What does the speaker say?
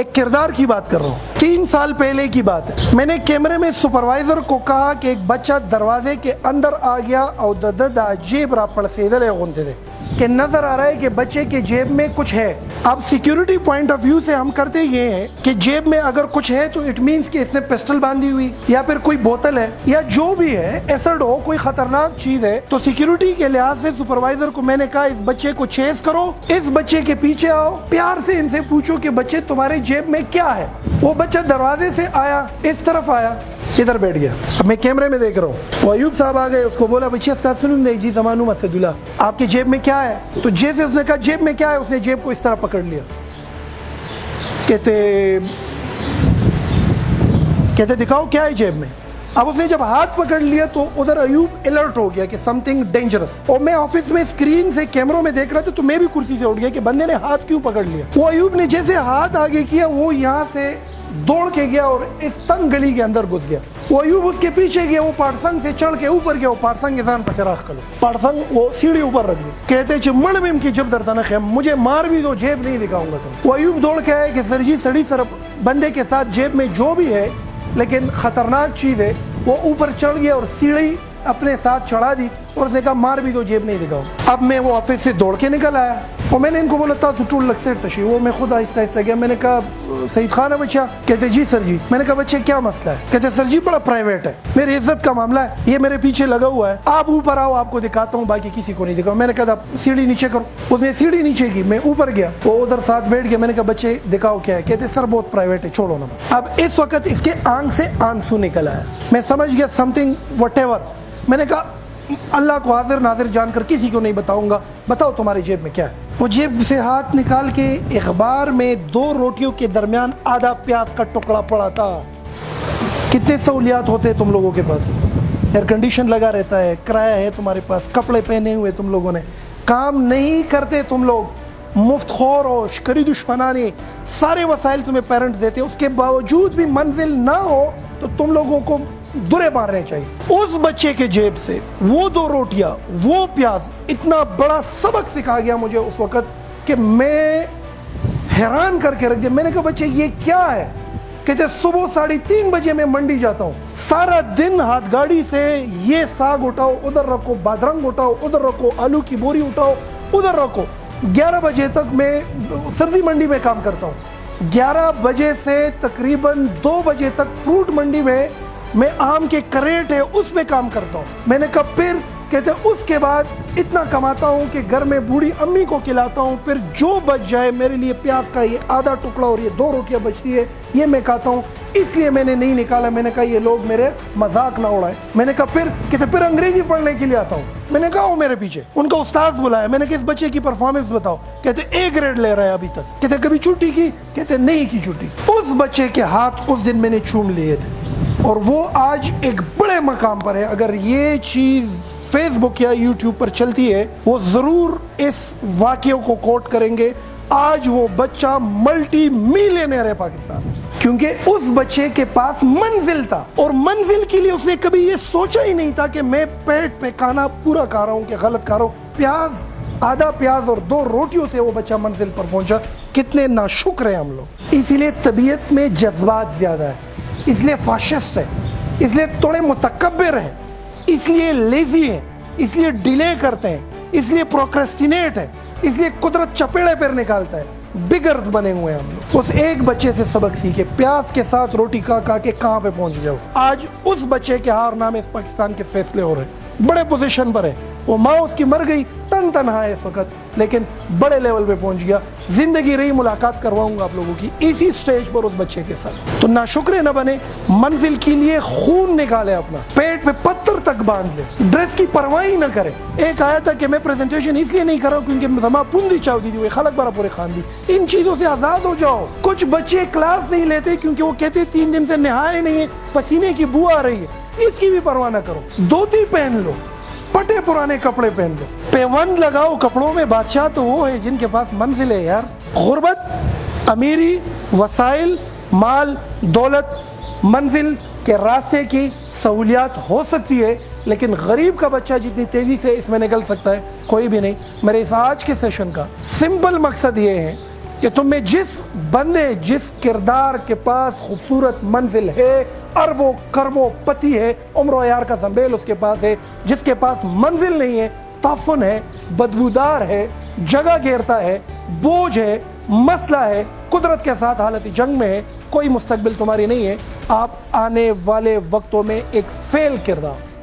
ایک کردار کی بات کر رہا ہوں. 3 سال پہلے کی بات ہے. میں نے کیمرے میں سپروائزر کو کہا کہ ایک بچہ دروازے کے اندر آ گیا اور دا جیب را پڑ سے ادھر گھومتے تھے کہ نظر آ رہا ہے کہ بچے کے جیب میں کچھ ہے. اب سیکیورٹی پوائنٹ آف ویو سے ہم کرتے یہ ہیں کہ جیب میں اگر کچھ ہے تو اٹ مینس کہ اس نے پسٹل باندھی ہوئی یا پھر کوئی بوتل ہے یا جو بھی ہے, ایسڈ ہو, کوئی خطرناک چیز ہے. تو سیکیورٹی کے لحاظ سے سپروائزر کو میں نے کہا اس بچے کو چیز کرو, اس بچے کے پیچھے آؤ, پیار سے ان سے پوچھو کہ بچے تمہارے جیب میں کیا ہے. وہ بچہ دروازے سے آیا, اس طرف آیا, ادھر بیٹھ گیا. اب میں کیمرے میں دیکھ رہا ہوں, وہ ایوب صاحب آ گئے, اس کو بولا بچے استاد سنوں جی زمانو مسد اللہ آپ کے جیب میں کیا ہے. تو جیسے اس نے کہا جیب میں کیا ہے, اس نے جیب کو اس طرح پکڑ لیا. کہتے دکھاؤ کیا ہے جیب میں. اب اس نے جب ہاتھ پکڑ لیا تو ادھر ایوب الرٹ ہو گیا کہ سم تھنگ ڈینجرس. اور میں آفس میں اسکرین سے کیمروں میں دیکھ رہا تھا تو میں بھی کرسی سے اٹھ گیا کہ بندے نے ہاتھ کیوں پکڑ لیا. وہ ایوب نے جیسے ہاتھ آگے کیا وہ یہاں سے دوڑ کے گیا اور اس تنگ گلی کے اندر گھس گیا. وہ ایوب اس کے پیچھے گیا, وہ پارسنگ سے چڑھ کے اوپر گیا, وہ پارسنگ کے سان پسے راخ کلو پارسنگ وہ سیڑھی اوپر رکھ دی. کہتے چھ مڑ میں کی جب درتا نہ مجھے مار بھی دو, جیب نہیں دکھاؤں گا تم. وہ ایوب دوڑ کے آئے کہ سر جی سڑی سر بندے کے ساتھ جیب میں جو بھی ہے لیکن خطرناک چیز ہے. وہ اوپر چڑھ گیا اور سیڑھی اپنے ساتھ چڑھا دی اور اس نے کہا مار بھی دو, جیب نہیں دکھاؤ. اب میں وہ آفس سے دوڑ کے نکل آیا اور میں نے ان کو بولا تھا تو ٹول لگ سے تشی. وہ میں خود آہستہ آہستہ گیا. میں نے کہا سعید خان ہے بچہ. کہتے جی سر جی. میں نے کہا بچے کیا مسئلہ ہے. کہتے سر جی بڑا پرائیویٹ ہے, میری عزت کا معاملہ ہے, یہ میرے پیچھے لگا ہوا ہے, آپ اوپر آؤ آپ کو دکھاتا ہوں, باقی کسی کو نہیں دکھاؤں. میں نے کہا سیڑھی نیچے کرو. اس نے سیڑھی نیچے کی, میں اوپر گیا, وہ ادھر ساتھ بیٹھ گیا. میں نے کہا بچے دکھاؤ کیا ہے. کہتے سر بہت پرائیویٹ ہے, چھوڑو نا. اب اس وقت اس کے آنکھ سے آنسو نکل آیا. میں سمجھ گیا سم تھنگ وٹ ایور. میں نے کہا اللہ کو حاضر ناظر جان کر کسی کو نہیں بتاؤں گا, بتاؤ تمہاری جیب میں کیا ہے. وہ جیب سے ہاتھ نکال کے اخبار میں 2 روٹیوں کے درمیان آدھا پیاز کا ٹکڑا پڑا تھا. کتنے سہولیات ہوتے تم لوگوں کے پاس, ایئر کنڈیشن لگا رہتا ہے, کرایہ ہے تمہارے پاس, کپڑے پہنے ہوئے تم لوگوں نے, کام نہیں کرتے تم لوگ, مفت خور ہو, شکری دشمنانی, سارے وسائل تمہیں پیرنٹس دیتے, اس کے باوجود بھی منزل نہ ہو تو تم لوگوں کو درے مارنے چاہیے. اس بچے کے جیب سے وہ 2 روٹیاں, وہ پیاز, اتنا بڑا سبق سکھا گیا مجھے اس وقت کہ میں حیران کر کے رکھ دیا. میں نے کہا بچے یہ کیا ہے. کہتے صبح 3:30 بجے میں منڈی جاتا ہوں, سارا دن ہاتھ گاڑی سے یہ ساگ اٹھاؤ ادھر رکھو, بادرنگ اٹھاؤ ادھر رکھو, آلو کی بوری اٹھاؤ ادھر رکھو. 11 بجے تک میں سبزی منڈی میں کام کرتا ہوں. 11 بجے سے تقریباً 2 بجے تک فروٹ منڈی میں آم کے کریٹ ہے اس میں کام کرتا ہوں. میں نے کہا پھر. کہتے اس کے بعد اتنا کماتا ہوں کہ گھر میں بوڑھی امی کو کھلاتا ہوں, پھر جو بچ جائے میرے لیے پیاز کا یہ آدھا ٹکڑا اور یہ 2 روٹیاں بچتی ہے یہ میں کھاتا ہوں, اس لیے میں نے نہیں نکالا. میں نے کہا یہ لوگ میرے مذاق نہ اڑائے. میں نے کہا پھر. کہتے پھر انگریزی پڑھنے کے لیے آتا ہوں. میں نے کہا وہ میرے پیچھے, ان کا استاذ بلایا. میں نے کہا اس بچے کی پرفارمنس بتاؤ. کہتے A گریڈ لے رہا ہے ابھی تک. کہتے کبھی چھٹی کی. کہتے نہیں کی چھٹی. اس بچے کے ہاتھ اس دن میں نے چوم لیے تھے اور وہ آج ایک بڑے مقام پر ہے. اگر یہ چیز فیس بک یا یوٹیوب پر چلتی ہے وہ ضرور اس واقعے کو کوٹ کریں گے. آج وہ بچہ ملٹی میلینئر ہے پاکستان, کیونکہ اس بچے کے پاس منزل تھا اور منزل کے لیے اس نے کبھی یہ سوچا ہی نہیں تھا کہ میں پیٹ پہ کھانا پورا کھا رہا ہوں کہ غلط کھا رہا ہوں. پیاز, آدھا پیاز اور 2 روٹیوں سے وہ بچہ منزل پر پہنچا. کتنے ناشکر ہیں ہم لوگ. اسی لیے طبیعت میں جذبات زیادہ ہے, اس لیے فاشسٹ ہے, اس لیے تھوڑے متکبر ہیں, اس لیے لیزی ہیں, اس لیے ڈیلے کرتے ہیں, اس لیے پروکریسٹینیٹ ہے, اس لیے قدرت چپیڑے پر نکالتا ہے. بگرز بنے ہوئے ہیں ہم لوگ. اس ایک بچے سے سبق سیکھے, پیاز کے ساتھ روٹی کھا کے کہاں پہ پہنچ گیا. آج اس بچے کے ہار نامے اس پاکستان کے فیصلے ہو رہے ہیں, بڑے پوزیشن پر ہے. وہ ماں اس کی مر گئی, تنہا ہے اس وقت, لیکن بڑے لیول پہ پہنچ گیا. زندگی رہی ملاقات کرواؤں گا آپ لوگوں کی اسی سٹیج پر اس بچے کے ساتھ. تو ناشکرے نہ بنے, منزل کے لیے خون نکالے, اپنا پیٹ پہ پتھر تک باندھ لے, ڈریس کی پرواہ نہ کرے. ایک آیا تھا کہ میں پریزنٹیشن اس لیے نہیں کر رہا ہوں کیونکہ زما پوندی چاو دی ہوئے خلق بارہ پورے خان دی. ان چیزوں سے آزاد ہو جاؤ. کچھ بچے کلاس نہیں لیتے کیونکہ وہ کہتے 3 دن سے نہائے نہیں ہے, پسینے کی بو آ رہی ہے, اس کی بھی پرواہ نہ کرو. دھوتی پہن لو, پٹے پرانے کپڑے پہن لو, پیوند لگاؤ کپڑوں میں. بادشاہ تو وہ ہے جن کے پاس منزل ہے یار. غربت, امیری, وسائل, مال, دولت, منزل کے راستے کی سہولیات ہو سکتی ہے, لیکن غریب کا بچہ جتنی تیزی سے اس میں نکل سکتا ہے کوئی بھی نہیں. میرے اس آج کے سیشن کا سمپل مقصد یہ ہے کہ تم میں جس بندے جس کردار کے پاس خوبصورت منزل ہے، اربوں کربوں پتی ہے، عمر و عیار کا زنبیل اس کے پاس ہے، جس کے پاس منزل نہیں ہے، تعفن ہے، بدبودار ہے، جگہ گھیرتا ہے، بوجھ ہے، مسئلہ ہے، قدرت کے ساتھ حالت جنگ میں ہے، کوئی مستقبل تمہاری نہیں ہے، آپ آنے والے وقتوں میں ایک فیل کردار